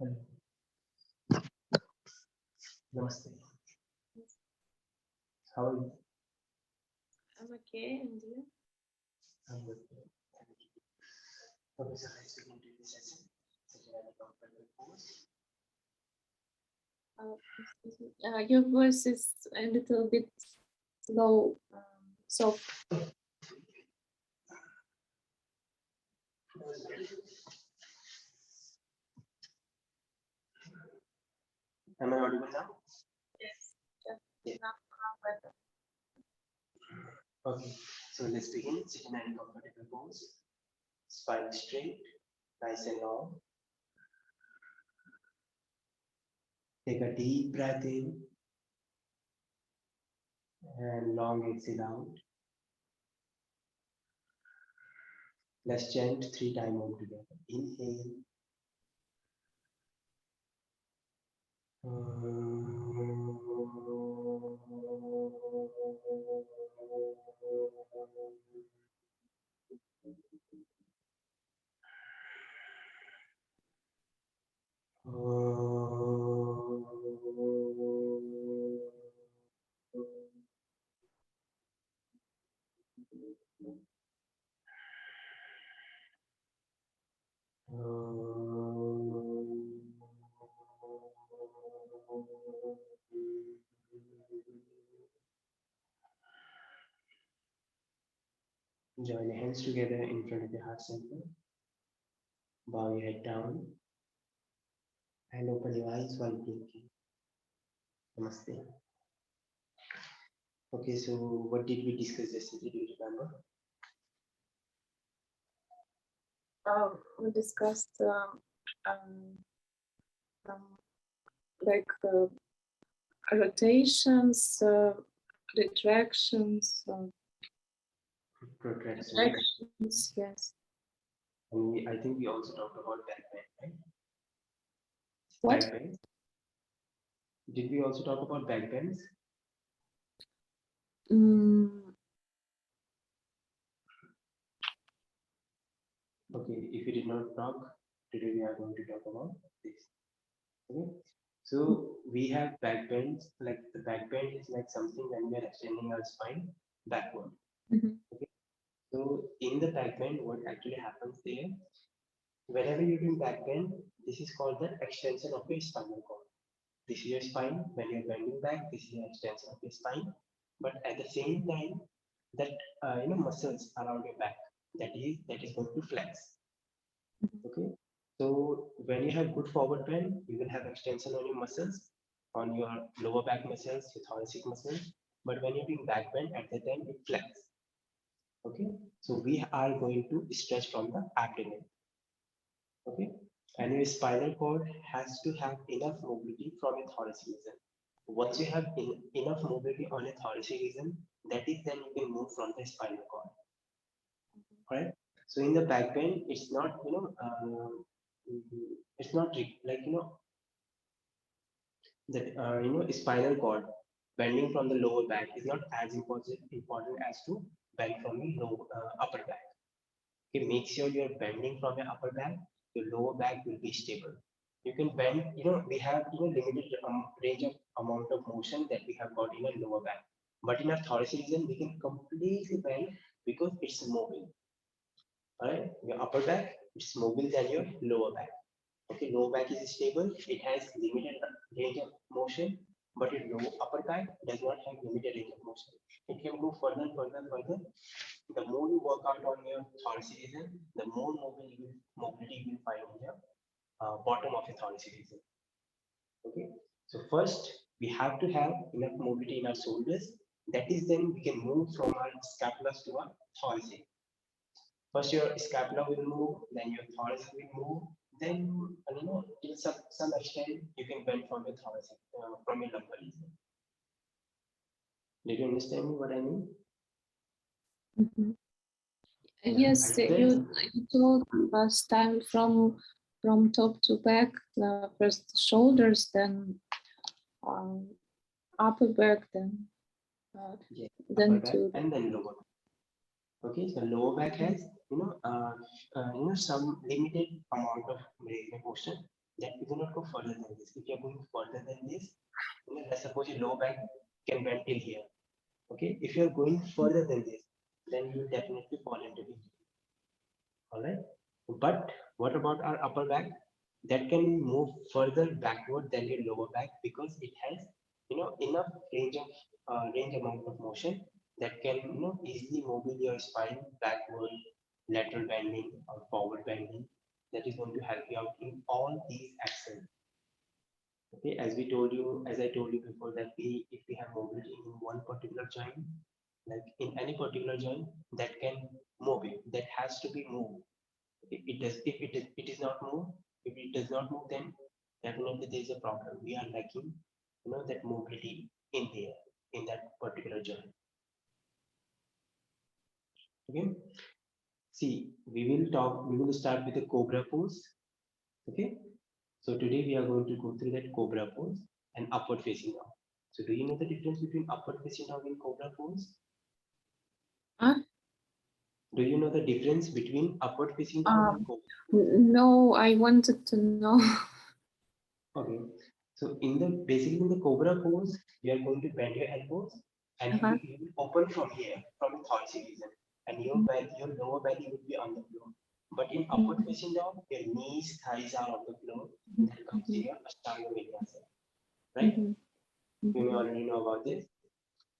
Hello. Namaste. How are you? I'm okay, and you? I'm good. Okay, so let's begin today's session. Excuse me. Your voice is a little bit low, soft. Am I audible now? Yes. Yeah. Now better. Okay, so let's begin. Sit in any comfortable pose. Spine straight, nice and long. Take a deep breath in and long exhale out. Let's chant 3 times all together. Inhale. Join your hands together in front of your heart center. Bow your head down and open your eyes while blinking. Namaste. Okay, so what did we discuss yesterday? Do you remember? We discussed like rotations, retractions, Protractions. yes. And I think we also talked about backbend, right? What? Backbend. Did we also talk about backbends? Okay, if we did not talk, today we are going to talk about this. Okay, so we have backbends. Like the backbend is like something when we are extending our spine backward. Okay, so in the backbend, what actually happens there? Whenever you do backbend, this is called the extension of your spinal cord. This is your spine. When you're bending back, this is the extension of your spine. But at the same time, that muscles around your back, that is going to flex. Okay, so when you have good forward bend, you will have extension on your muscles, on your lower back muscles, your thoracic muscles. But when you're doing back bend, at that time it flex. Okay, so we are going to stretch from the abdomen. Okay, and your spinal cord has to have enough mobility from your thoracic region. Once you have enough mobility on your thoracic region, that is then you can move from the spinal cord. Right? So in the back bend, it's not it's not like that spinal cord bending from the lower back is not as important as to bend from the upper back. Okay, make sure you're bending from your upper back, your lower back will be stable. You can bend, we have limited range of amount of motion that we have got in our lower back. But in our thoracic region, we can completely bend because it's mobile. Alright, your upper back is mobile than your lower back. Okay, lower back is stable, it has limited range of motion, but your upper back does not have limited range of motion. It can go further and further and further. The more you work out on your thoracic region, the more mobility you will find in your bottom of your thoracic region. Okay, so first we have to have enough mobility in our shoulders. That is then we can move from our scapulas to our thoracic. First your scapula will move, then your thoracic will move, then till some extent you can bend from your thoracic, from your lumbar region. Did you understand me what I mean? Yes, you told last time from top to back, first shoulders, then upper back, then Yes, then back to and then lower. Okay, so lower back has some limited amount of range of motion, that we do not go further than this. If you are going further than this, let's suppose your lower back can bend till here. Okay, if you are going further than this, then you will definitely fall into it. All right, but what about our upper back? That can move further backward than your lower back because it has enough range amount of motion that can easily move your spine backward, lateral bending or forward bending. That is going to help you out in all these actions. Okay, as I told you before, that if we have mobility in one particular joint, like in any particular joint, that can move it, that has to be moved. If it is not moved, if it does not move, then definitely there is a problem. We are lacking, that mobility in there, in that particular joint. Okay. See, we will start with the cobra pose. Okay. So today we are going to go through that cobra pose and upward facing dog. So do you know the difference between upward facing dog and cobra pose? Huh? Do you know the difference between upward facing dog and cobra? No, I wanted to know. Okay. So basically in the cobra pose, you are going to bend your elbows and you will open from here, from the thoracic region, and your lower belly will be on the floor. But in upward facing dog, your knees, thighs are on the floor. That comes to your Ashtanga Vinyasa, right? You may already know about this.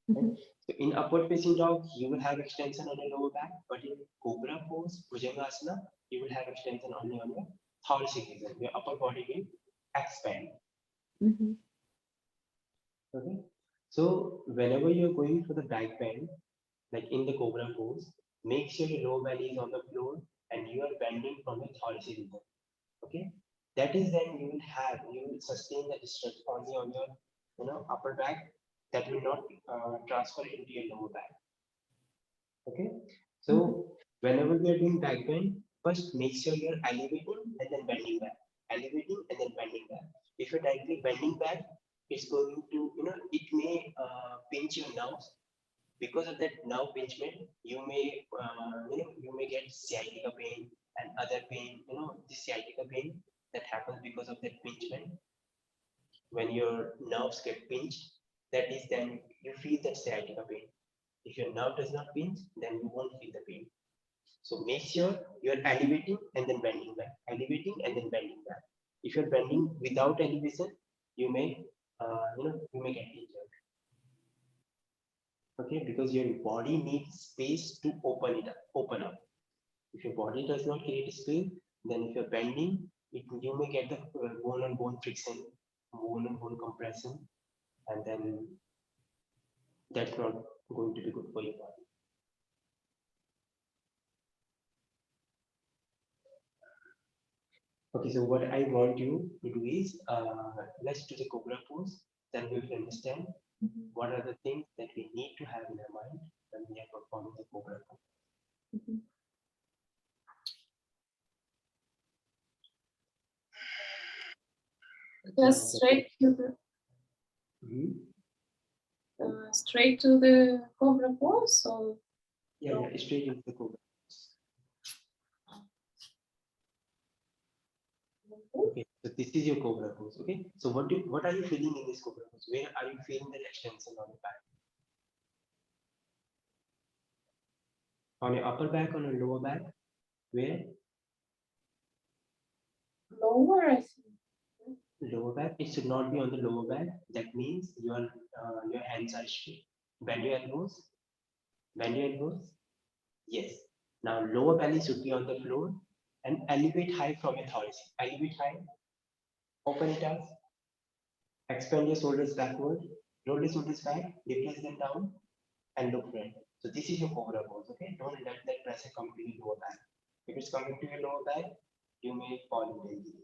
Right? So in upward facing dog, you will have extension on your lower back, but in cobra pose, Bhujangasana, you will have extension only on your thoracic region. Your upper body will expand. Okay. So whenever you're going for the back bend, like in the cobra pose, make sure your lower belly is on the floor and you are bending from the thoracic region. Okay. That is then you will sustain that stretch only on your upper back. That will not transfer into your lower back. Okay. So whenever we are doing back bend, first make sure you're elevating and then bending back. Elevating and then bending back. If you're directly bending back, it's going to, it may pinch your nerves. Because of that nerve pinchment, you may get sciatica pain and other pain. The sciatica pain that happens because of that pinchment. When your nerves get pinched, that is then you feel that sciatica pain. If your nerve does not pinch, then you won't feel the pain. So make sure you are elevating and then bending back, elevating and then bending back. If you're bending without elevation, you may get injured. Okay, because your body needs space to open up. If your body does not create space, then if you're bending, you may get the bone-on-bone friction, bone-on-bone compression, and then that's not going to be good for your body. Okay, so what I want you to do is, let's do the cobra pose, then we will understand what are the things that we need to have in our mind when we are performing the cobra pose. Just straight to the cobra pose, or yeah, straight into the cobra. Okay, so this is your cobra pose. Okay, so what are you feeling in this cobra pose? Where are you feeling the extension on the back? On your upper back, on your lower back? Where? Lower, I think. Lower back. It should not be on the lower back. That means your hands are straight. Bend your elbows. Bend your elbows. Yes. Now lower belly should be on the floor and elevate high from your thorax. Elevate high. Open it up. Expand your shoulders backward. Roll your shoulders back. Depress them down and look front. So this is your cobra pose. Okay. Don't let that pressure come to your lower back. If it's coming to your lower back, you may fall into injury.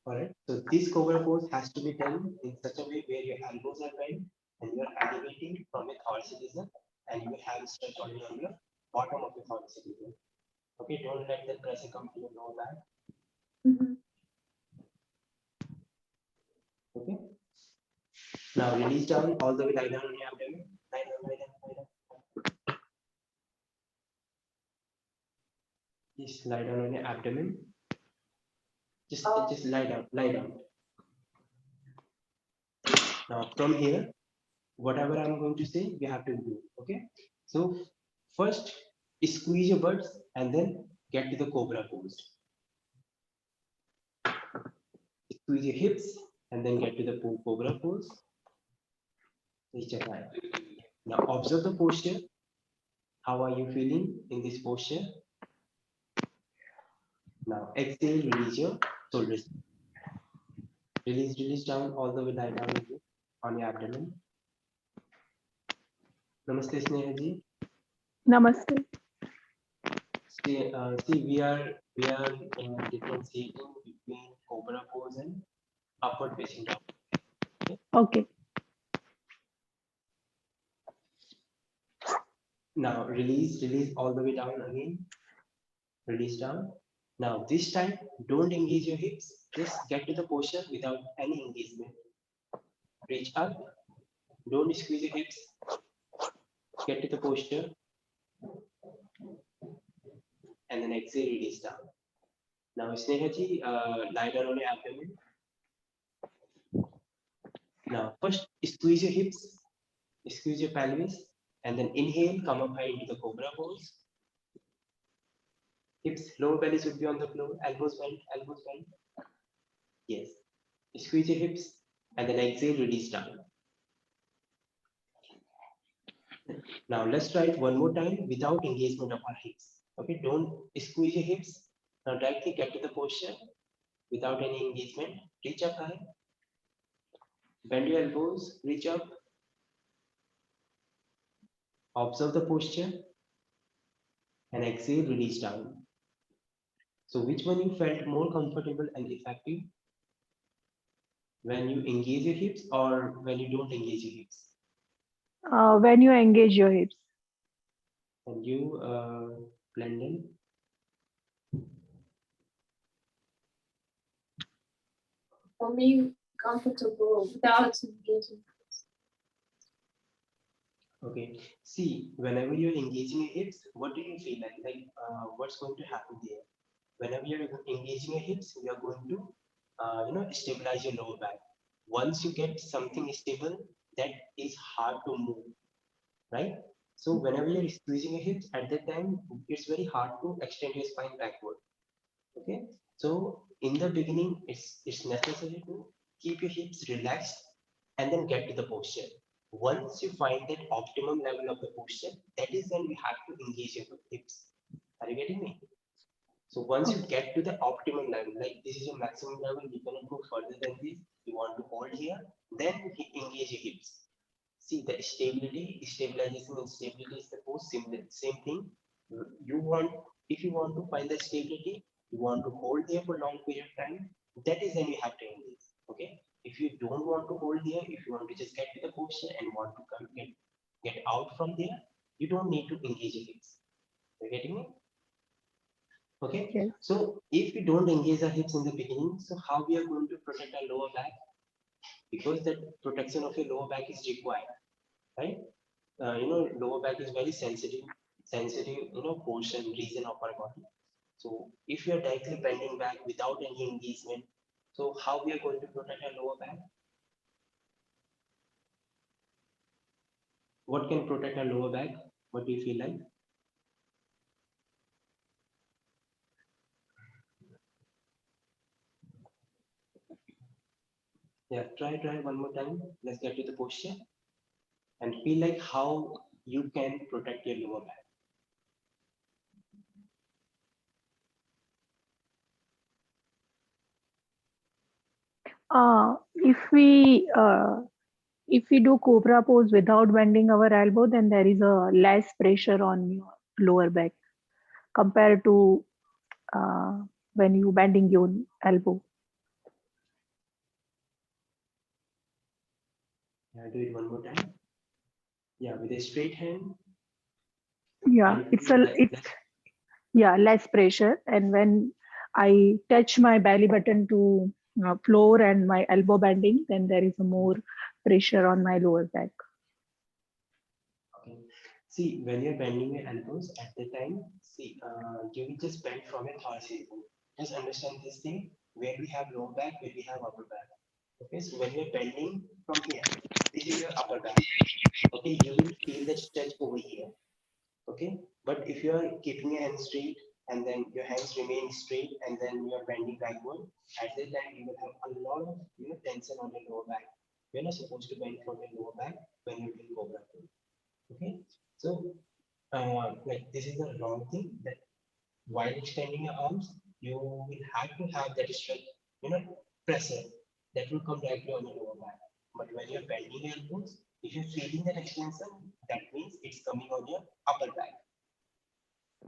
Alright, so this cobra pose has to be done in such a way where your elbows are bent and you are elevating from your thoracic region and you will have stretch only on your bottom of your thoracic region. Okay, don't let the pressure come to your lower back. Okay. Now release down all the way, lie down on your abdomen. Lie down, lie down, lie down. Just lie down on your abdomen. Just lie down, lie down. Now from here, whatever I'm going to say, you have to do. Okay. So first squeeze your butts and then get to the cobra pose. Squeeze your hips and then get to the cobra pose. Reach your hand. Now observe the posture. How are you feeling in this posture? Now exhale, release your shoulders. Release down all the way, lie down again on your abdomen. Namaste, Sneha ji. Namaste. See, we are differentiating between cobra pose and upward facing dog. Okay. Now release all the way down again. Release down. Now this time, don't engage your hips. Just get to the posture without any engagement. Reach up. Don't squeeze your hips. Get to the posture. And then exhale, release down. Now Sneha ji, lie down on your abdomen. Now first squeeze your hips. Squeeze your pelvis. And then inhale, come up high into the cobra pose. Hips, lower belly should be on the floor, elbows bent, elbows bent. Yes. Squeeze your hips and then exhale, release down. Now let's try it one more time without engagement of our hips. Okay, don't squeeze your hips. Now directly get to the posture without any engagement. Reach up high. Bend your elbows, reach up. Observe the posture and exhale, release down. So which one you felt more comfortable and effective? When you engage your hips or when you don't engage your hips? When you engage your hips. And you, Glendon? For me, comfortable without engaging. Okay. See, whenever you're engaging your hips, what do you feel like? What's going to happen there? Whenever you're engaging your hips, you are going to, stabilize your lower back. Once you get something stable, that is hard to move, right? So whenever you're squeezing your hips, at that time, it's very hard to extend your spine backward. Okay. So in the beginning, it's necessary to keep your hips relaxed and then get to the posture. Once you find that optimum level of the posture, that is when we have to engage your hips. Are you getting me? So once you get to the optimum level, like this is your maximum level, you cannot go further than this. You want to hold here, then engage your hips. See the stabilization and stability is the most similar, same thing. You want, if you want to find the stability, you want to hold there for long period of time, that is when you have to engage. Okay. If you don't want to hold there, if you want to just get to the posture and want to come get out from there, you don't need to engage your hips. Are you getting me? Okay. Yes. So if we don't engage our hips in the beginning, so how we are going to protect our lower back? Because that protection of your lower back is required, right? Lower back is very sensitive, portion, region of our body. So if you are directly bending back without any engagement, so how we are going to protect our lower back? What can protect our lower back? What do you feel like? Yeah, try one more time. Let's get to the posture and feel like how you can protect your lower back. If we do cobra pose without bending our elbow, then there is a less pressure on your lower back compared to when you bending your elbow. Yeah, do it one more time. Yeah, with a straight hand. Yeah, less pressure. And when I touch my belly button to floor and my elbow bending, then there is a more pressure on my lower back. Okay. See, when you're bending your elbows at the time, see, you will just bend from your thoracic bone. Just understand this thing. where we have lower back, where we have upper back. Okay, so when you're bending from here, this is your upper back. Okay, you will feel the stretch over here. Okay, but if you are keeping your hands straight and then your hands remain straight and then you are bending backward, at that time you will have a lot of tension on your lower back. You're not supposed to bend from your lower back when you're doing cobra pose. Okay, so like this is the wrong thing, that while extending your arms, you will have to have that stretch, pressure that will come directly on your lower back. But when you're bending your elbows, if you're feeling that extension, that means it's coming on your upper back.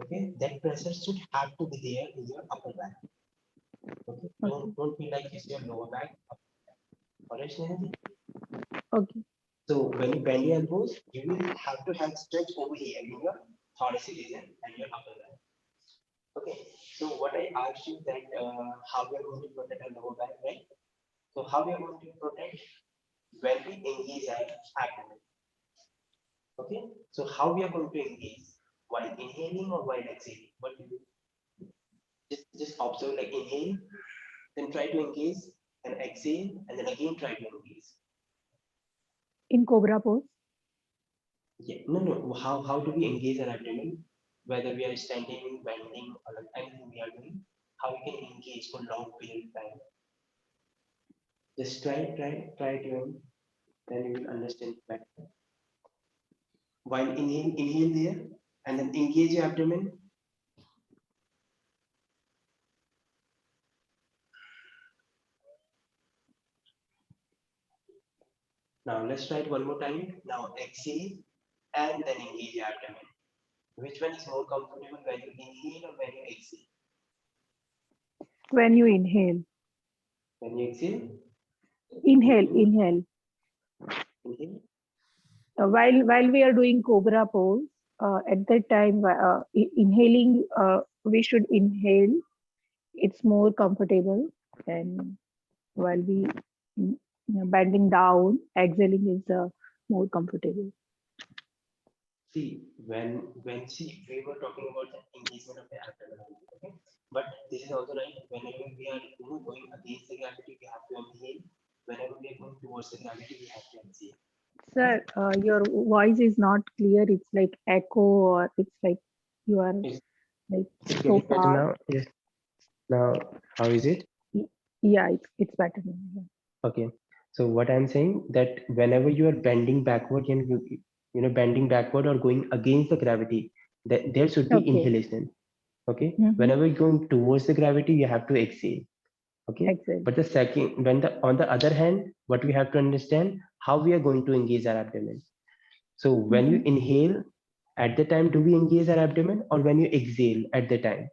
Okay, that pressure should have to be there in your upper back. Okay, don't feel like it's your lower back. Alright, Sneha? Okay. So when you bend your elbows, you will have to have stretch over here in your thoracic region and your upper back. Okay, so what I asked you that how we are going to protect our lower back, right? So how we are going to protect when we engage our abdomen. Okay, so how we are going to engage while inhaling or while exhaling? What do you do? Just observe, like inhale, then try to engage, and exhale, and then again try to engage. In cobra pose. Yeah, no. How do we engage our abdomen? Whether we are standing, bending, or like anything we are doing, how we can engage for long period of time. Just try to, then you will understand better. While inhale there, and then engage your abdomen. Now let's try it one more time. Now exhale and then engage your abdomen. Which one is more comfortable, when you inhale or when you exhale? When you inhale. When you exhale? Inhale. Inhale. While we are doing cobra pose, at that time, inhaling, we should inhale. It's more comfortable, and while we bending down, exhaling is more comfortable. See, when we were talking about the engagement of the abdomen, okay? But this is also right. Whenever we are going against the gravity, we have to inhale. Whenever we are going towards the gravity, we have to exhale. Sir, your voice is not clear. It's like echo, or it's like you are like so far. Now, yes. Now, how is it? Yeah, it's better now. Okay. So what I'm saying, that whenever you are bending backward and bending backward or going against the gravity, that there should be inhalation. Okay. Whenever you're going towards the gravity, you have to exhale. Okay. Exhale. But the second, on the other hand, what we have to understand, how we are going to engage our abdomen. So when you inhale, at the time, do we engage our abdomen, or when you exhale at the time?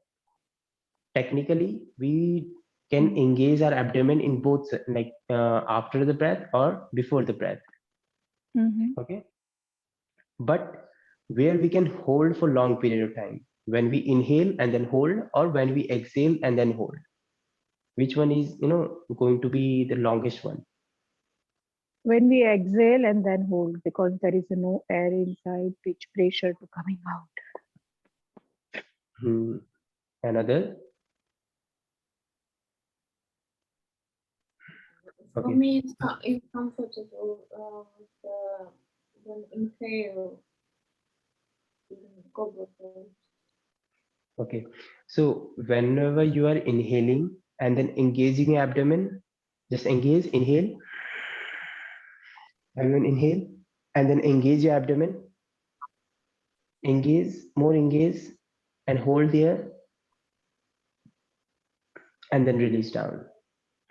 Technically, we can engage our abdomen in both, like after the breath or before the breath. Okay. But where we can hold for long period of time, when we inhale and then hold, or when we exhale and then hold, which one is going to be the longest one? When we exhale and then hold, because there is no air inside, which pressure to coming out. Another? For me, it's comfortable when inhale. Okay, so whenever you are inhaling and then engaging your abdomen, just engage, inhale, everyone inhale, and then engage your abdomen, engage, more engage, and hold there, and then release down.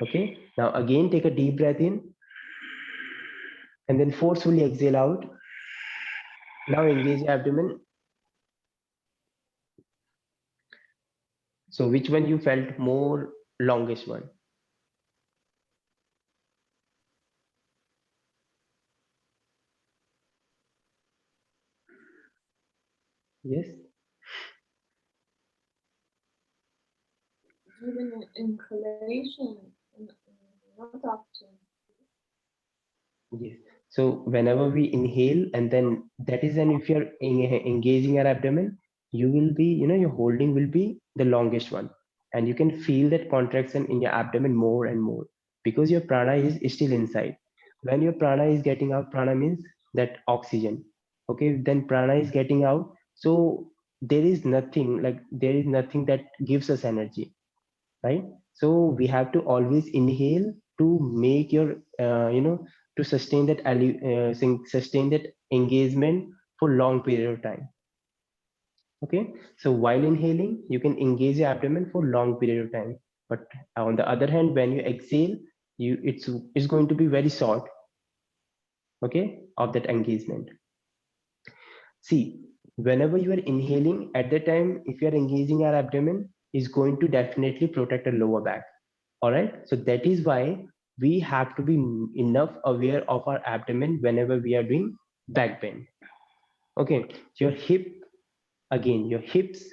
Okay, now again take a deep breath in, and then forcefully exhale out. Now engage your abdomen. So which one you felt more longest one? Yes. During an inhalation, not often. Yes. So whenever we inhale, and then that is, then if you're engaging your abdomen, you will be, your holding will be the longest one. and you can feel that contraction in your abdomen more and more because your prana is still inside. When your prana is getting out, prana means that oxygen. Okay, then prana is getting out. So there is nothing that gives us energy, right? So we have to always inhale to make your, to sustain that, sustain that engagement for long period of time. Okay, so while inhaling, you can engage your abdomen for long period of time. But on the other hand, when you exhale, it's going to be very short, okay, of that engagement. See, whenever you are inhaling, at the time, if you are engaging your abdomen, is going to definitely protect the lower back. All right. So that is why we have to be enough aware of our abdomen whenever we are doing back bend. Okay. Your hip, again, your hips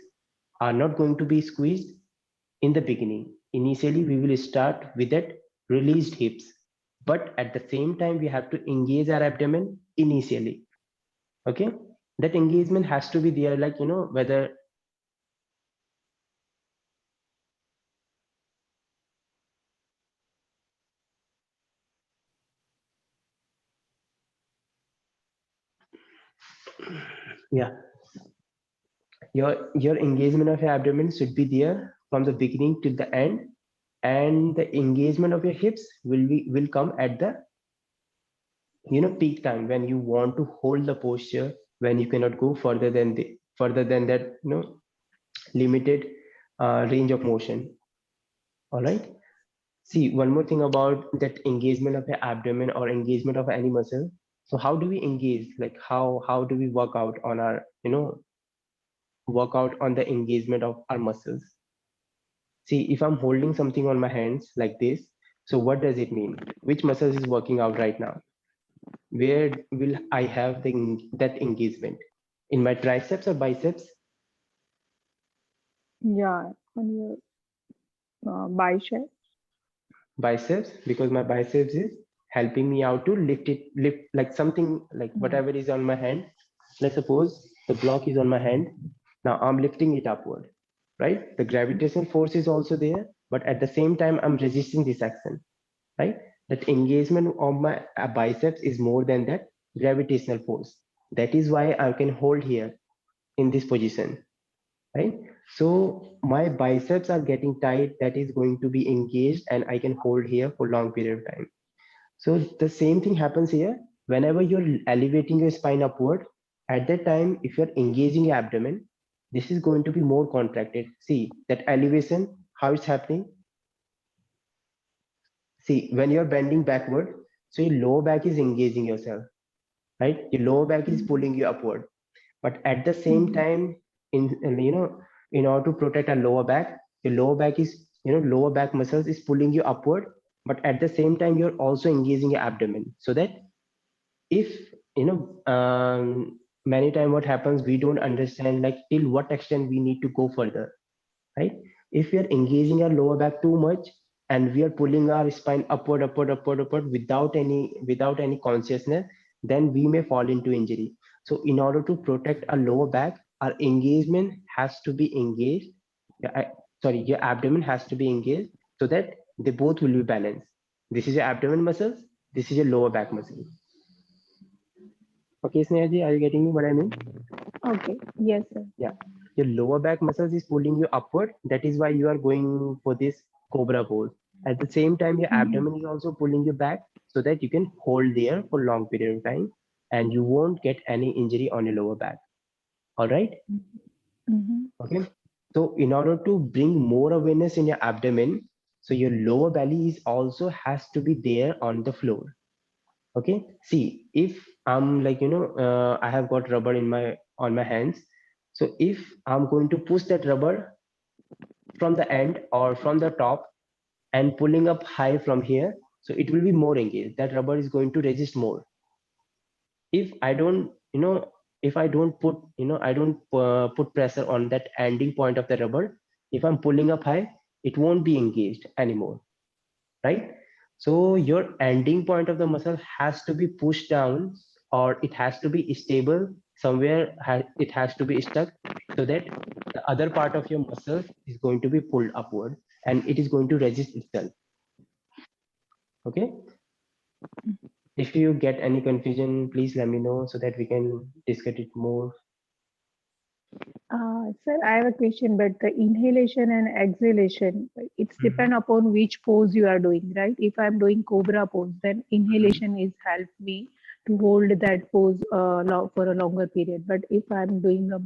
are not going to be squeezed in the beginning. Initially, we will start with that released hips, but at the same time, we have to engage our abdomen initially. Okay. That engagement has to be there, like, whether yeah, your engagement of your abdomen should be there from the beginning till the end, and the engagement of your hips will come at the peak time when you want to hold the posture, when you cannot go further than that limited range of motion. All right. See, one more thing about that engagement of your abdomen or engagement of any muscle. So how do we engage, like how do we work out on our work out on the engagement of our muscles? See, if I'm holding something on my hands like this, so what does it mean? Which muscles is working out right now? Where will I have that engagement? In my triceps or biceps? Yeah, on your bicep. Biceps, because my biceps is helping me out to lift like something like whatever is on my hand. Let's suppose the block is on my hand. Now I'm lifting it upward, right? The gravitational force is also there, but at the same time, I'm resisting this action, right? That engagement of my biceps is more than that gravitational force. That is why I can hold here in this position, right? So my biceps are getting tight, that is going to be engaged, and I can hold here for long period of time. So the same thing happens here. Whenever you're elevating your spine upward, at that time, if you're engaging your abdomen, this is going to be more contracted. See that elevation, how it's happening. See, when you're bending backward, so your lower back is engaging yourself, right? Your lower back is pulling you upward. But at the same time, in order to protect our lower back, your lower back is, lower back muscles is pulling you upward. But at the same time, you're also engaging your abdomen, so that if many times what happens, we don't understand like till what extent we need to go further, right? If we are engaging our lower back too much and we are pulling our spine upward without any consciousness, then we may fall into injury. So in order to protect our lower back, our engagement has to be engaged. Your abdomen has to be engaged so that they both will be balanced. This is your abdomen muscles. This is your lower back muscle. Okay, Sneha ji, are you getting me what I mean? Okay. Yes, sir. Yeah. Your lower back muscles is pulling you upward. That is why you are going for this cobra pose. At the same time, your abdomen is also pulling you back so that you can hold there for long period of time and you won't get any injury on your lower back. All right. Okay. So in order to bring more awareness in your abdomen, so your lower belly is also has to be there on the floor. Okay. See, if I'm like, I have got rubber on my hands. So if I'm going to push that rubber from the end or from the top and pulling up high from here, so it will be more engaged. That rubber is going to resist more. If I don't, if I don't put, I don't put pressure on that ending point of the rubber, if I'm pulling up high, it won't be engaged anymore, right? So your ending point of the muscle has to be pushed down or it has to be stable somewhere it has to be stuck, so that the other part of your muscles is going to be pulled upward and it is going to resist itself. Okay. If you get any confusion, please let me know so that we can discuss it more. Sir, I have a question, but the inhalation and exhalation, it's Mhm. depend upon which pose you are doing, right? If I'm doing cobra pose, then inhalation is help me to hold that pose for a longer period. But if I'm doing a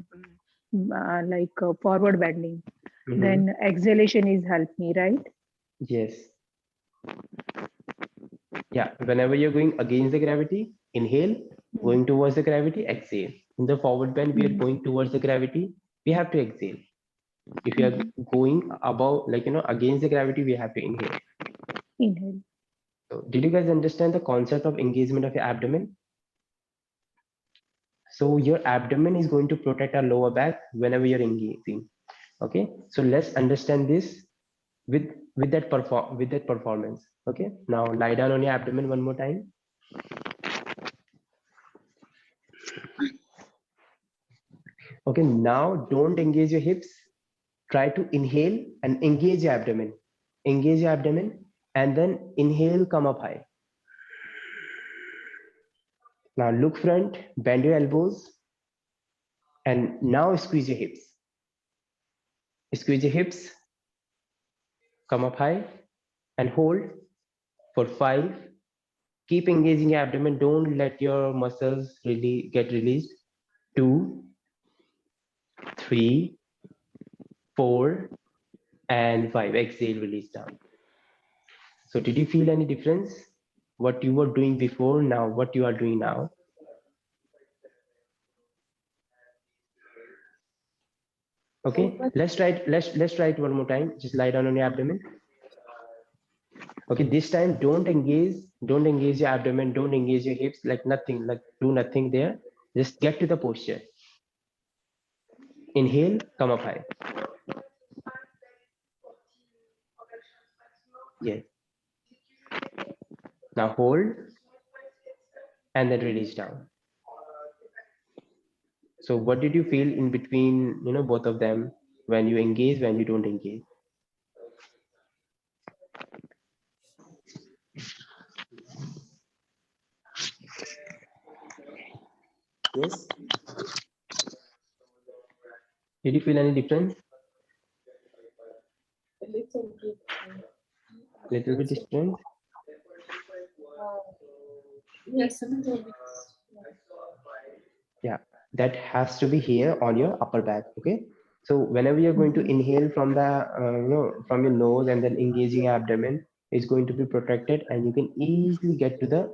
forward bending, Mhm. then exhalation is help me, right? Yes. Yeah. Whenever you're going against the gravity, inhale, going towards the gravity, exhale. In the forward bend, we are Mhm. going towards the gravity, we have to exhale. If you are Mhm. going above, like, against the gravity, we have to inhale. Inhale. So did you guys understand the concept of engagement of your abdomen? So your abdomen is going to protect our lower back whenever you're engaging. Okay. So let's understand this with that performance. Okay. Now lie down on your abdomen one more time. Okay. Now don't engage your hips. Try to inhale and engage your abdomen. Engage your abdomen and then inhale, come up high. Now look front, bend your elbows, and now squeeze your hips. Squeeze your hips, come up high, and hold for 5. Keep engaging your abdomen. Don't let your muscles really get released. 2, 3, 4, and 5. Exhale, release down. So did you feel any difference? What you were doing before, now what you are doing now? Okay, let's try it. Let's try it one more time. Just lie down on your abdomen. Okay, this time don't engage your abdomen, don't engage your hips, like nothing, like do nothing there. Just get to the posture. Inhale, come up high. Yes. Now hold and then release down. So what did you feel in between, both of them, when you engage, when you don't engage? Yes. Did you feel any difference? A little bit. Little bit different. Yes, a little bit. Yeah, that has to be here on your upper back. Okay. So whenever you're going to inhale from the, from your nose and then engaging your abdomen, is going to be protected, and you can easily get that,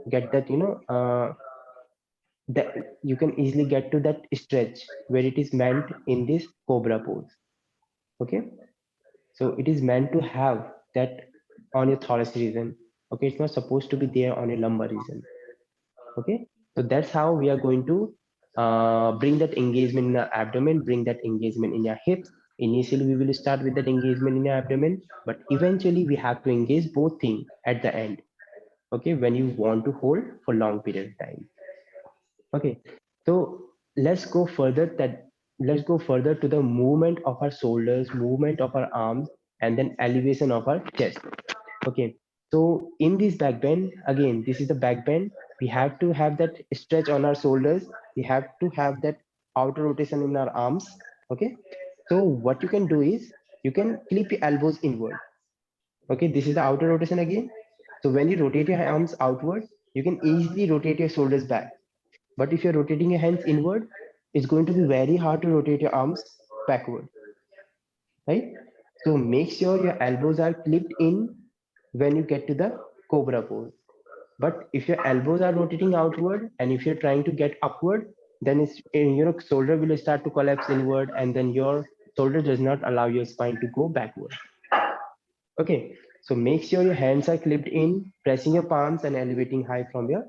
that you can easily get to that stretch where it is meant in this cobra pose. Okay. So it is meant to have that on your thoracic region. Okay. It's not supposed to be there on your lumbar region. Okay. So that's how we are going to bring that engagement in the abdomen, bring that engagement in your hips. Initially, we will start with that engagement in your abdomen, but eventually we have to engage both things at the end. Okay, when you want to hold for long period of time. Okay, so let's go further to the movement of our shoulders, movement of our arms, and then elevation of our chest. Okay, so in this back bend, again, this is the back bend. We have to have that stretch on our shoulders. We have to have that outer rotation in our arms. Okay, so what you can do is you can clip your elbows inward. Okay, this is the outer rotation again. So when you rotate your arms outward, you can easily rotate your shoulders back. But if you're rotating your hands inward, it's going to be very hard to rotate your arms backward, right? So make sure your elbows are clipped in when you get to the cobra pose. But if your elbows are rotating outward and if you're trying to get upward, then your shoulder will start to collapse inward, and then your shoulder does not allow your spine to go backward. Okay, so make sure your hands are clipped in, pressing your palms and elevating high from your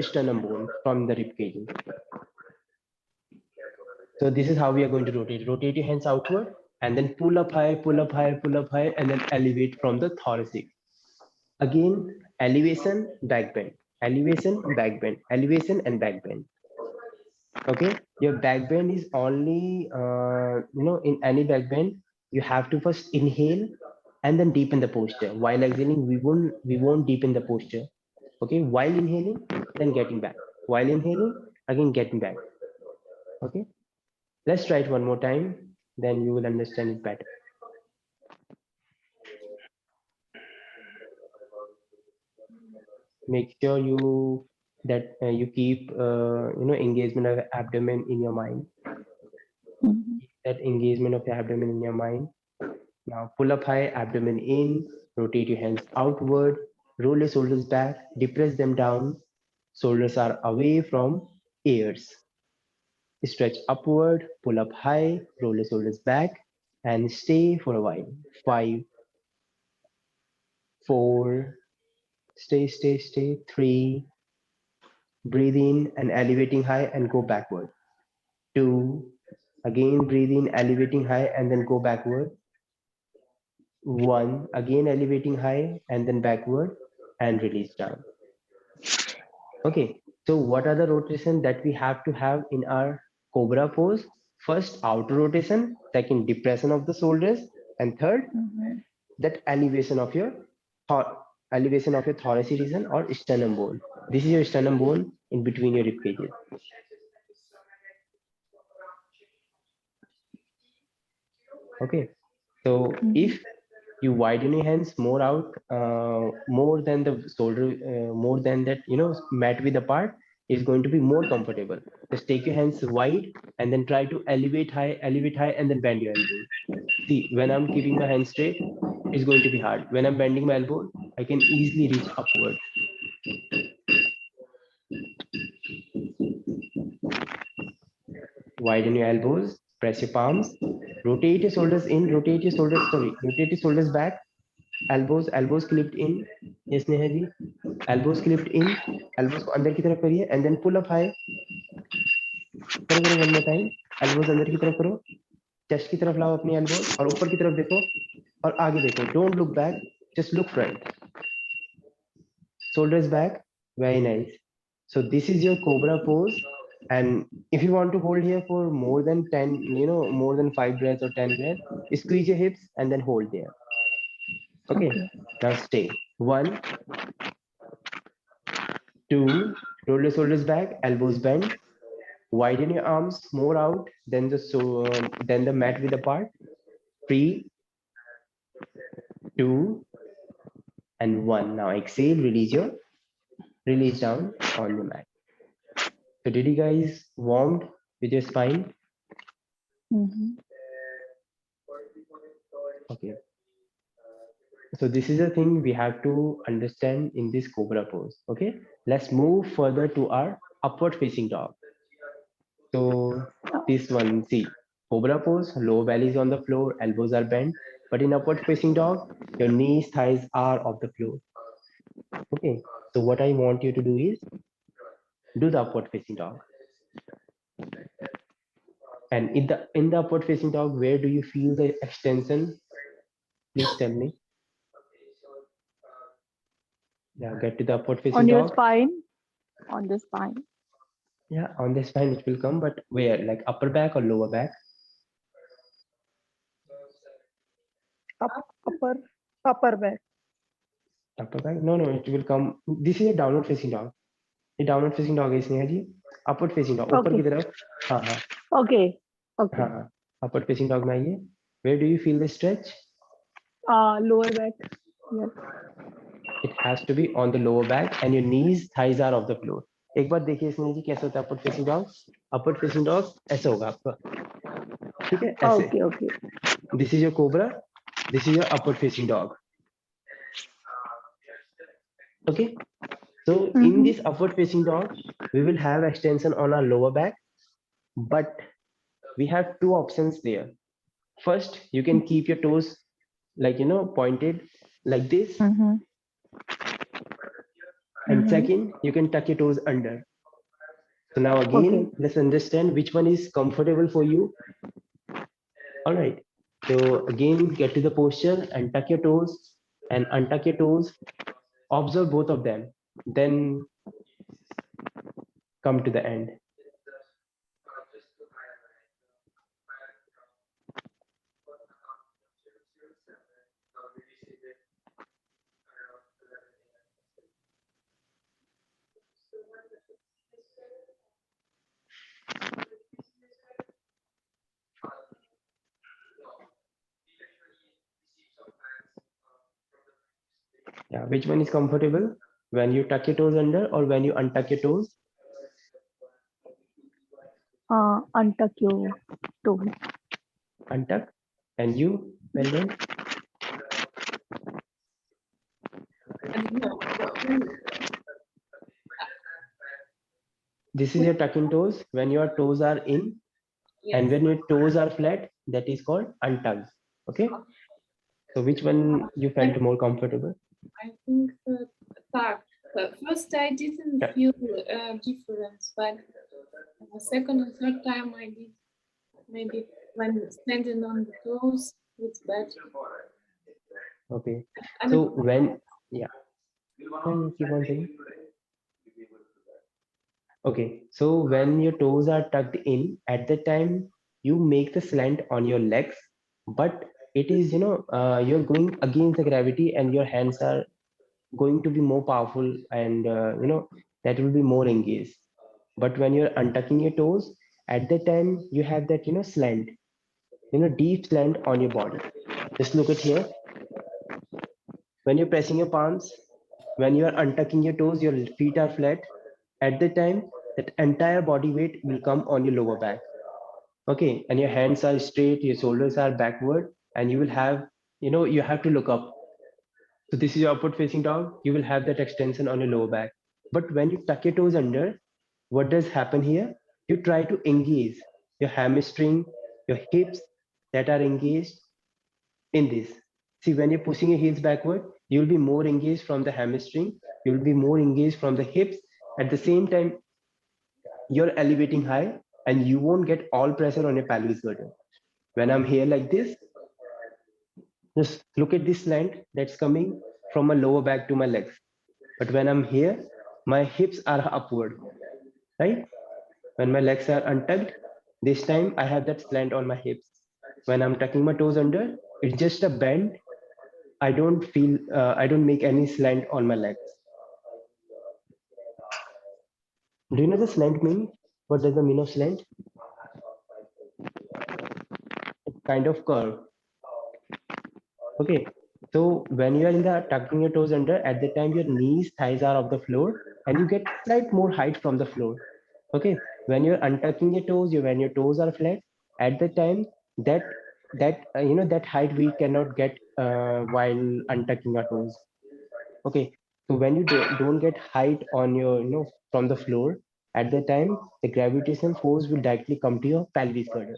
sternum bone, from the rib cage. So this is how we are going to rotate. Rotate your hands outward and then pull up high, pull up high, pull up high, and then elevate from the thoracic. Again, elevation, back bend, elevation, back bend, elevation, and back bend. Okay, your back bend is only in any back bend you have to first inhale and then deepen the posture. While exhaling, we won't deepen the posture. Okay, while inhaling, then getting back. While inhaling, again getting back. Okay, let's try it one more time, then you will understand it better. Make sure you keep engagement of abdomen in your mind. Mhm. That engagement of your abdomen in your mind. Now pull up high, abdomen in, rotate your hands outward, roll your shoulders back, depress them down, shoulders are away from ears. Stretch upward, pull up high, roll your shoulders back, and stay for a while. 5, 4, stay. 3, breathe in and elevating high and go backward. 2, again breathe in, elevating high and then go backward. 1, again elevating high and then backward and release down. Okay, so what are the rotation that we have to have in our cobra pose? First, outer rotation, second, depression of the shoulders, and third, Mhm. that elevation of your thoracic region or sternum bone. This is your sternum bone in between your rib cages. Okay, so Mhm. if you widen your hands more out, more than the shoulder, more than that, mat width apart, is going to be more comfortable. Just take your hands wide and then try to elevate high, and then bend your elbow. See, when I'm keeping my hands straight, it's going to be hard. When I'm bending my elbow, I can easily reach upward. Widen your elbows, press your palms, rotate your shoulders in, rotate your shoulders back, elbows clipped in. Yes, Neha ji. Elbows clipped in, elbows को अंदर की तरफ करिए, and then pull up high. करो one more time. Elbows अंदर की तरफ करो, chest की तरफ लाओ अपनी elbows और ऊपर की तरफ देखो और आगे देखो. Don't look back, just look front. Shoulders back, very nice. So this is your cobra pose, and if you want to hold here for more than 10, more than 5 breaths or 10 breaths, squeeze your hips and then hold there. Okay, Okay. now stay. 1, 2, roll your shoulders back, elbows bend, widen your arms more out than the mat width apart. 3, 2, and 1. Now exhale, release down on the mat. So did you guys warmed with your spine? Mhm. Okay. So this is the thing we have to understand in this cobra pose. Okay. Let's move further to our upward facing dog. So this one, see, cobra pose, lower belly is on the floor, elbows are bent. But in upward facing dog, your knees, thighs are off the floor. Okay. So what I want you to do is do the upward facing dog. And in the upward facing dog, where do you feel the extension? Please tell me. Yeah, get to the upward facing On your dog. spine. On the spine. Yeah, on the spine it will come, but where? Like upper back or lower back? Upper upper back. Upper back? No, it will come. This is a downward facing dog. ये downward facing dog है स्नेहा जी. Upward facing dog. ऊपर Okay. की तरफ. हाँ हाँ Okay. Okay. हाँ. Upward facing dog में आइए. Where do you feel the stretch? Lower back. Yes. It has to be on the lower back and your knees, thighs are off the floor. एक बार देखिए स्नेहा जी कैसे होता है upward facing dog. Upward facing dog ऐसे होगा आपका. ठीक है ऐसे. Okay. Okay. This is your cobra. This is your upward facing dog. Okay. So in this upward facing dog, we will have extension on our lower back, but we have two options there. First, you can keep your toes pointed like this, Mm-hmm. and Mm-hmm. second, you can tuck your toes under. So now Okay. again, let's understand which one is comfortable for you. All right. So again, get to the posture and tuck your toes and untuck your toes. Observe both of them. Then come to the end. Yeah, which one is comfortable? When you tuck your toes under or when you untuck your toes? Untuck your toes. Untuck. And you, Melvin? I don't know. This is your tucking toes when your toes are in, and Yes. when your toes are flat, that is called untucked. Okay. So which one you felt more comfortable? I think tuck. First, I didn't Yeah. feel difference, but the second and third time I did. Maybe when standing on the toes, it's better. Okay. I So mean, when, yeah, keep on saying. Okay, so when your toes are tucked in, at the time you make the slant on your legs, but it is, you're going against the gravity and your hands are going to be more powerful and, that will be more engaged. But when you're untucking your toes, at the time you have that, slant, deep slant on your body. Just look at here. When you're pressing your palms, when you are untucking your toes, your feet are flat. At the time, that entire body weight will come on your lower back. Okay, and your hands are straight, your shoulders are backward, and you will have, you have to look up. So this is your upward facing dog. You will have that extension on your lower back. But when you tuck your toes under, what does happen here? You try to engage your hamstring, your hips that are engaged in this. See, when you're pushing your heels backward, you'll be more engaged from the hamstring, you'll be more engaged from the hips. At the same time, you're elevating high and you won't get all pressure on your pelvis girdle. When I'm here like this, just look at this slant that's coming from my lower back to my legs. But when I'm here, my hips are upward, right? When my legs are untucked, this time I have that slant on my hips. When I'm tucking my toes under, it's just a bend. I don't make any slant on my legs. Do you know the slant mean? What does the mean of slant? It's kind of curve. Okay. So when you are in the tucking your toes under, at the time your knees, thighs are off the floor, and you get slight more height from the floor. Okay. When you're untucking your toes, when your toes are flat, at the time that that height we cannot get while untucking our toes. Okay. So when you don't get height on your from the floor, at the time the gravitational force will directly come to your pelvis girdle.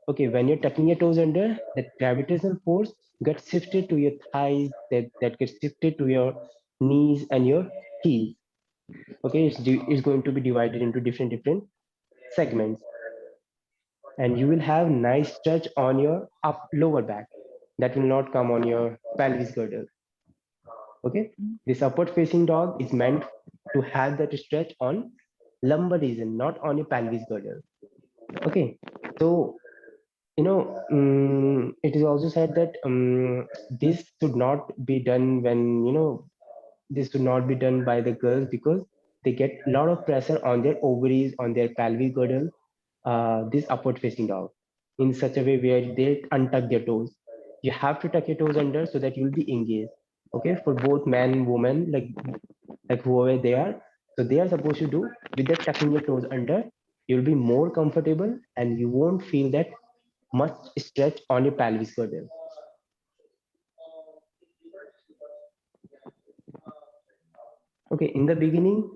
Okay, when you're tucking your toes under, that gravitational force gets shifted to your thighs, that gets shifted to your knees and your heels. Okay, it's going to be divided into different segments, and you will have nice stretch on your lower back. That will not come on your pelvis girdle. Okay, this upward facing dog is meant to have that stretch on lumbar region, not on your pelvis girdle. Okay, so it is also said that this should not be done when this should not be done by the girls because they get a lot of pressure on their ovaries, on their pelvic girdle, this upward facing dog, in such a way where they untuck their toes. You have to tuck your toes under so that you'll be engaged. Okay, for both man, woman, like whoever they are. So they are supposed to do with that tucking your toes under. You'll be more comfortable and you won't feel that much stretch on your pelvis girdle. Okay, in the beginning,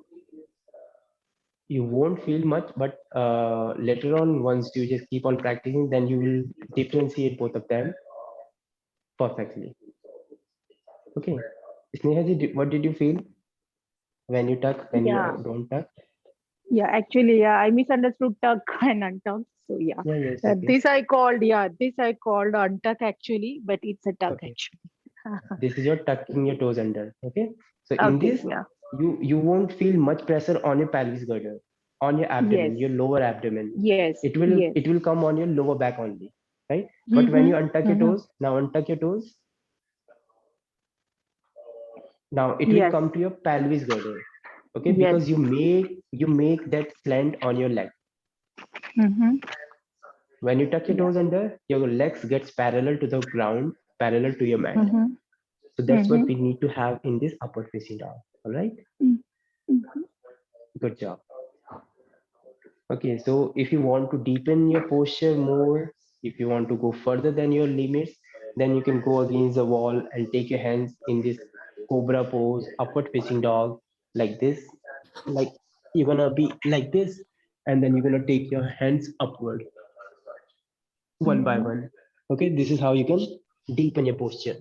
you won't feel much, but later on, once you just keep on practicing, then you will differentiate both of them perfectly. Okay, Sneha, what did you feel when you tuck, when you Yeah, don't tuck? yeah. Actually, yeah, I misunderstood tuck and untuck. So yeah, Yeah, yes, okay, this I called untuck actually, but it's a tuck okay. actually. This is your tucking your toes under. Okay, so in Okay, this, yeah. you won't feel much pressure on your pelvis girdle, on your Yes, abdomen, your lower abdomen. yes, yes. It will come on your lower back only, right? But when Mm-hmm, you untuck your mm-hmm. toes, now untuck your toes, now it will Yes, come to your pelvis girdle. Okay, yes. because you make that slant on your leg. Mm-hmm. When you tuck your Yeah. toes under, your legs gets parallel to the ground, parallel to your mat. Mm-hmm. So that's what we need to have in this upward facing dog. All right. Mhm. Good job. Okay, so if you want to deepen your posture more, if you want to go further than your limits, then you can go against the wall and take your hands in this cobra pose, upward facing dog, like this. Like you're gonna be like this, and then you're gonna take your hands upward one by one. Okay, this is how you can deepen your posture.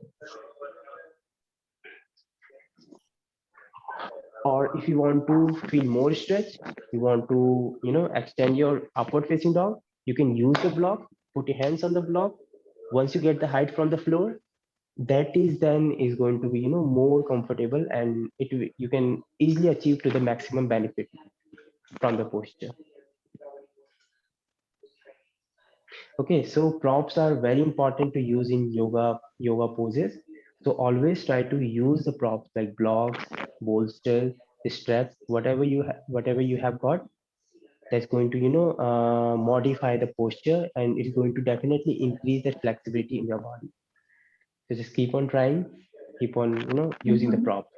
Or if you want to feel more stretch, you want to, extend your upward facing dog, you can use the block, put your hands on the block. Once you get the height from the floor, that is then is going to be, more comfortable, and you can easily achieve to the maximum benefit from the posture. Okay, so props are very important to use in yoga poses. So always try to use the props like blocks, bolsters, straps, whatever you have got, that's going to modify the posture, and it's going to definitely increase the flexibility in your body. So just keep on trying, keep on using the Mhm. props.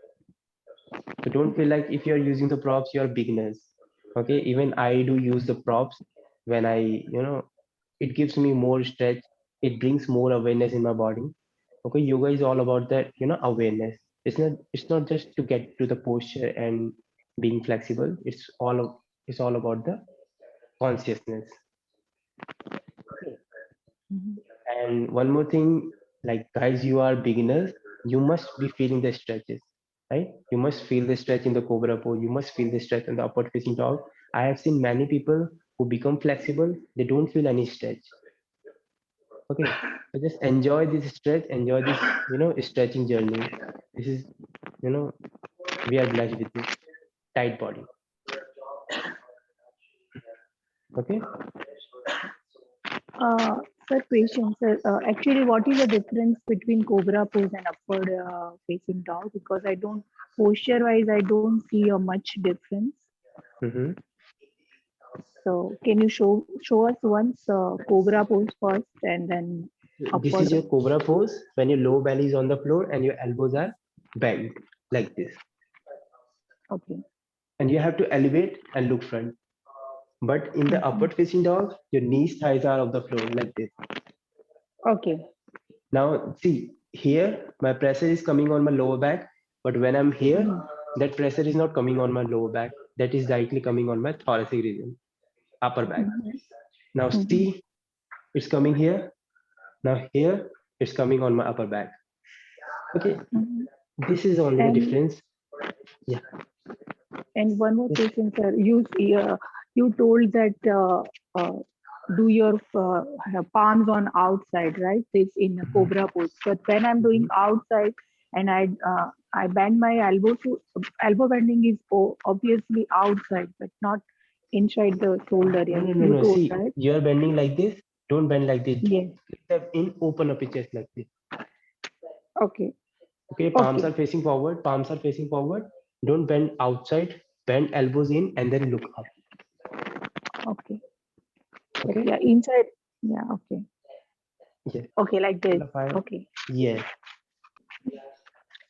So don't feel like if you're using the props you're beginners. Okay, even I do use the props when I it gives me more stretch, it brings more awareness in my body. Okay, yoga is all about that awareness. It's not just to get to the posture and being flexible. It's all about the consciousness. Mhm. And one more thing, like guys, you are beginners, you must be feeling the stretches, right? You must feel the stretch in the cobra pose, you must feel the stretch in the upward facing dog. I have seen many people who become flexible, they don't feel any stretch. Okay, so just enjoy this stretch, enjoy this, stretching journey. This is, you know, we are blessed with this tight body. Okay. Uh, Sir, question, sir. Actually, what is the difference between cobra pose and upward facing dog? Because I don't, posture wise, I don't see a much difference. Mm-hmm. So, can you show us once cobra pose first and then This is upward? your cobra pose when your lower belly is on the floor and your elbows are bent like this, Okay. and you have to elevate and look front. But in the Mhm. upward facing dog, your knees, thighs are off the floor like this. Okay. Now, see, here my pressure is coming on my lower back, but when I'm here, Mhm. that pressure is not coming on my lower back. That is directly coming on my thoracic region, upper back. Mhm. Now, Mhm. see, it's coming here. Now, here, it's coming on my upper back. Okay, Mhm. this is only the And difference. Yeah. one more Yes. question, sir. You told that do your palms on outside, right? It's in a Mhm. cobra pose. But when I'm doing Mhm. outside and I bend my elbow, so elbow bending is obviously outside, but not inside the shoulder. No, Yeah, no, no, you no. told, See, right? you are bending like this. Don't bend like this. Yes. Step in, open up your chest like this. Okay. Okay, palms Okay. are facing forward. Palms are facing forward. Don't bend outside. Bend elbows in and then look up. Okay. But Okay. yeah, inside. Yeah. Okay. Yes. Okay, like this. Fine. Okay. Yes.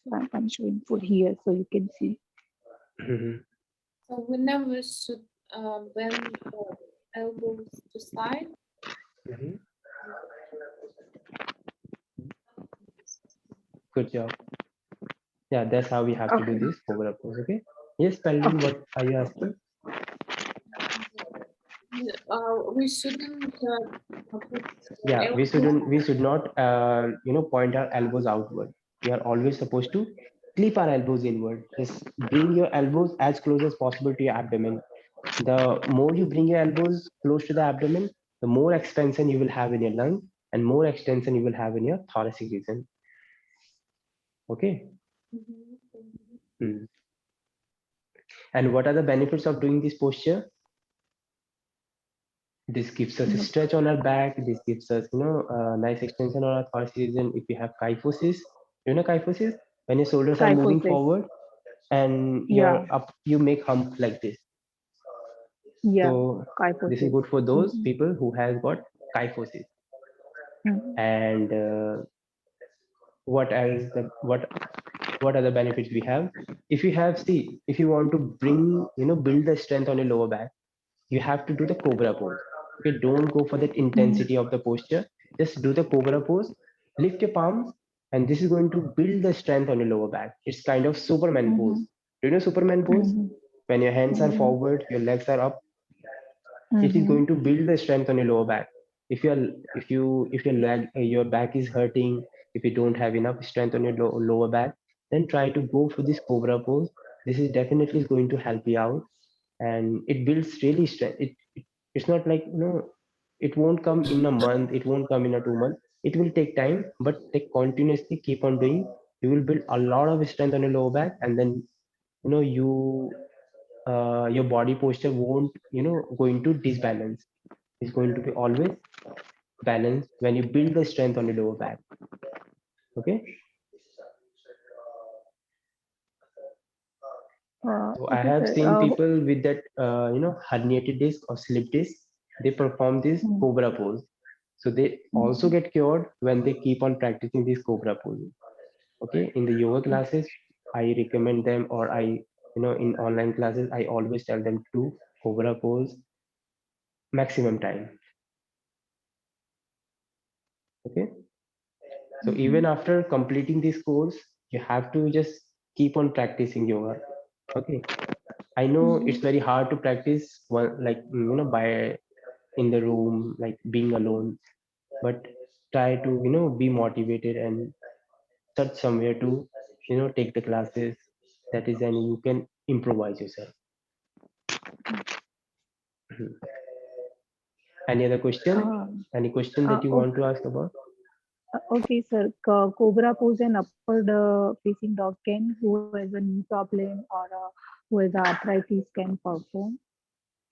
So I'm showing for here so you can see. Mhm. So we never should bend the elbows to side. Mhm. Good job. Yeah, that's how we have to do Okay. this cobra pose. Okay. Yes, Peldon, Okay. what are you asking? We shouldn't put Yeah, we elbows. shouldn't. We should not. Point our elbows outward. We are always supposed to clip our elbows inward. Just bring your elbows as close as possible to your abdomen. The more you bring your elbows close to the abdomen, the more expansion you will have in your lung, and more extension you will have in your thoracic region. Okay. Mhm. Hmm. And what are the benefits of doing this posture? This gives us a No. stretch on our back. This gives us, a nice extension on our thoracic region. If you have kyphosis, kyphosis? When your shoulders are moving Kyphosis. forward and Yeah. you're up, you make hump like this. Yeah. So this is Kyphosis. good for those Mhm. people who has got kyphosis. Mhm. And what else the what other benefits we have? If you have, see, if you want to bring, build the strength on your lower back, you have to do the cobra pose. Okay, don't go for that intensity of the posture. Just do the cobra pose, lift your palms, and this is going to build the strength on your lower back. It's kind of Superman pose. Do you know Superman pose? When your hands are forward, your legs are up, it is going to build the strength on your lower back. If your leg, your back is hurting, if you don't have enough strength on your lower back, then try to go for this cobra pose. This is definitely going to help you out, and it builds really strength. It's not like, it won't come in a month, it won't come in a 2 months. It will take time, but they continuously keep on doing. You will build a lot of strength on your lower back, and then you your body posture won't going to disbalance. It's going to be always balanced when you build the strength on your lower back. Okay, so I Okay, have sir. seen people with that herniated disc or slip disc, they perform this cobra pose, so they also get cured when they keep on practicing this cobra pose. Okay, in the yoga classes I recommend them, or I in online classes I always tell them to do cobra pose maximum time. Okay, so even after completing this course, you have to just keep on practicing yoga. Okay, I know it's very hard to practice one, like by in the room, like being alone, but try to be motivated and search somewhere to take the classes. That is, and you can improvise yourself. Mhm. Any other question? Any question that you want to ask about? Okay, sir. Cobra pose and upward facing dog can, who has a knee problem or who has arthritis can perform.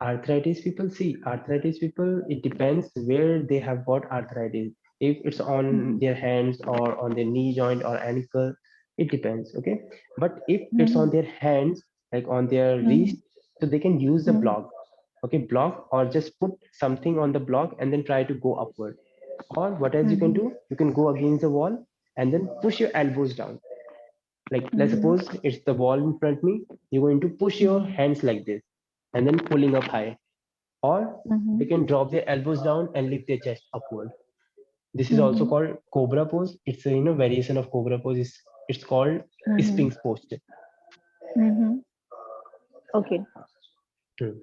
Arthritis people, see, arthritis people, it depends where they have got arthritis. If it's on their hands or on their knee joint or ankle, it depends. Okay, but if it's on their hands, like on their wrist, so they can use the block. Okay, block, or just put something on the block and then try to go upward. Or what else you can do, you can go against the wall and then push your elbows down. Like, let's suppose it's the wall in front of me, you're going to push your hands like this and then pulling up high. Or they can drop their elbows down and lift their chest upward. This is also called cobra pose. It's a variation of cobra pose. It's called Sphinx posture. Okay. Hmm.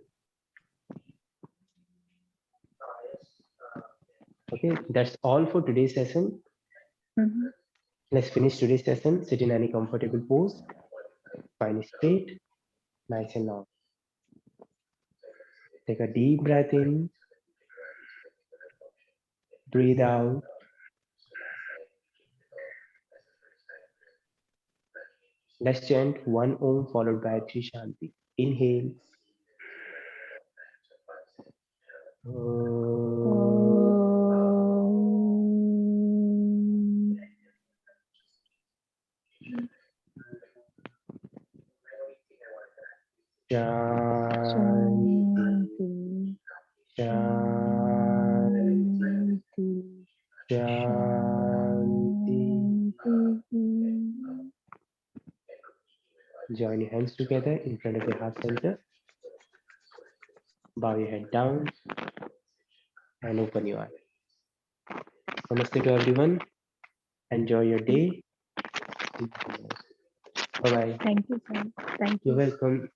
Okay, that's all for today's session. Let's finish today's session. Sit in any comfortable pose. Spine straight, nice and long. Take a deep breath in. Breathe out. Let's chant one Om followed by three Shanti. Inhale. Shanti. Shanti. Shanti. Join your hands together in front of your heart center. Bow your head down and open your eyes. Namaste to everyone. Enjoy your day. Bye bye. Thank you, sir. Thank you. You're welcome.